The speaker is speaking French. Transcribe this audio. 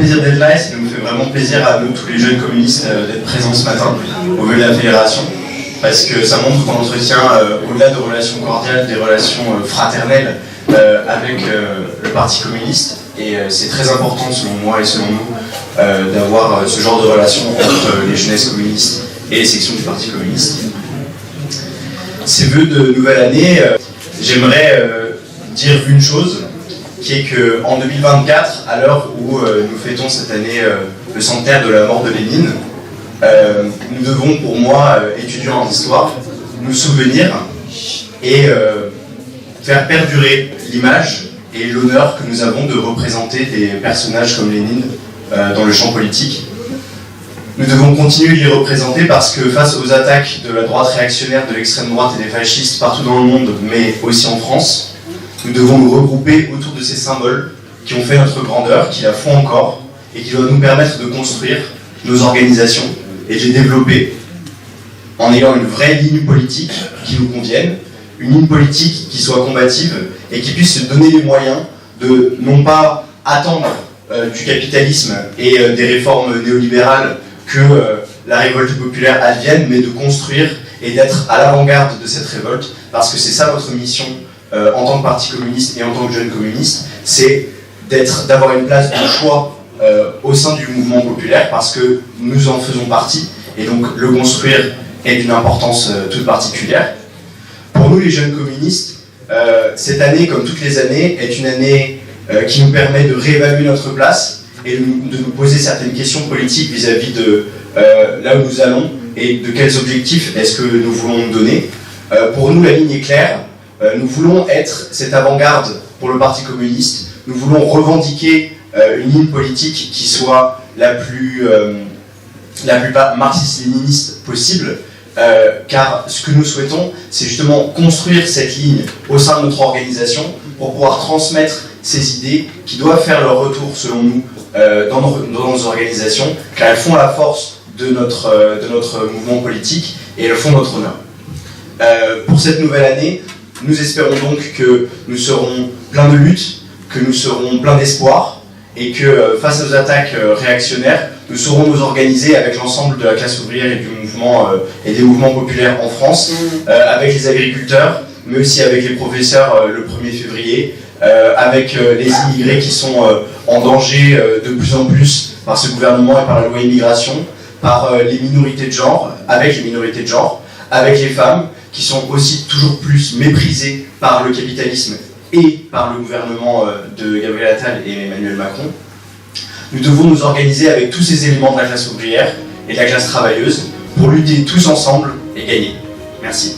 plaisir d'être là et ça nous fait vraiment plaisir à nous, tous les jeunes communistes, d'être présents ce matin au lieu de la fédération. Parce que ça montre qu'on entretient, au-delà de relations cordiales, des relations fraternelles avec le Parti communiste. Et c'est très important, selon moi et selon nous, d'avoir ce genre de relation entre les jeunesses communistes et les sections du Parti communiste. Ces vœux de nouvelle année, j'aimerais dire une chose, qui est qu'en 2024, à l'heure où nous fêtons cette année le centenaire de la mort de Lénine, nous devons, pour moi, étudiant en histoire, nous souvenir et faire perdurer l'image et l'honneur que nous avons de représenter des personnages comme Lénine dans le champ politique. Nous devons continuer de les représenter parce que face aux attaques de la droite réactionnaire, de l'extrême droite et des fascistes partout dans le monde, mais aussi en France, nous devons nous regrouper autour de ces symboles qui ont fait notre grandeur, qui la font encore, et qui doivent nous permettre de construire nos organisations et de les développer en ayant une vraie ligne politique qui nous convienne, une ligne politique qui soit combative et qui puisse se donner les moyens de non pas attendre du capitalisme et des réformes néolibérales que la révolte populaire advienne, mais de construire et d'être à l'avant-garde de cette révolte, parce que c'est ça notre mission en tant que parti communiste et en tant que jeune communiste, c'est d'avoir une place de choix au sein du mouvement populaire, parce que nous en faisons partie, et donc le construire est d'une importance toute particulière. Pour nous, les jeunes communistes, cette année, comme toutes les années, est une année qui nous permet de réévaluer notre place et de nous poser certaines questions politiques vis-à-vis de là où nous allons et de quels objectifs est-ce que nous voulons nous donner. Pour nous, la ligne est claire. Nous voulons être cette avant-garde pour le Parti communiste. Nous voulons revendiquer une ligne politique qui soit la plus marxiste-léniniste possible, car ce que nous souhaitons, c'est justement construire cette ligne au sein de notre organisation pour pouvoir transmettre ces idées qui doivent faire leur retour, selon nous, dans nos organisations, car elles font la force de notre mouvement politique et elles font notre honneur. Pour cette nouvelle année, nous espérons donc que nous serons pleins de lutte, que nous serons pleins d'espoir, et que face aux attaques réactionnaires, nous saurons nous organiser avec l'ensemble de la classe ouvrière et du mouvement et des mouvements populaires en France, avec les agriculteurs, mais aussi avec les professeurs le 1er février, avec les immigrés qui sont en danger de plus en plus par ce gouvernement et par la loi immigration, par les minorités de genre, avec les minorités de genre, avec les femmes qui sont aussi toujours plus méprisées par le capitalisme et par le gouvernement de Gabriel Attal et Emmanuel Macron. Nous devons nous organiser avec tous ces éléments de la classe ouvrière et de la classe travailleuse pour lutter tous ensemble et gagner. Merci.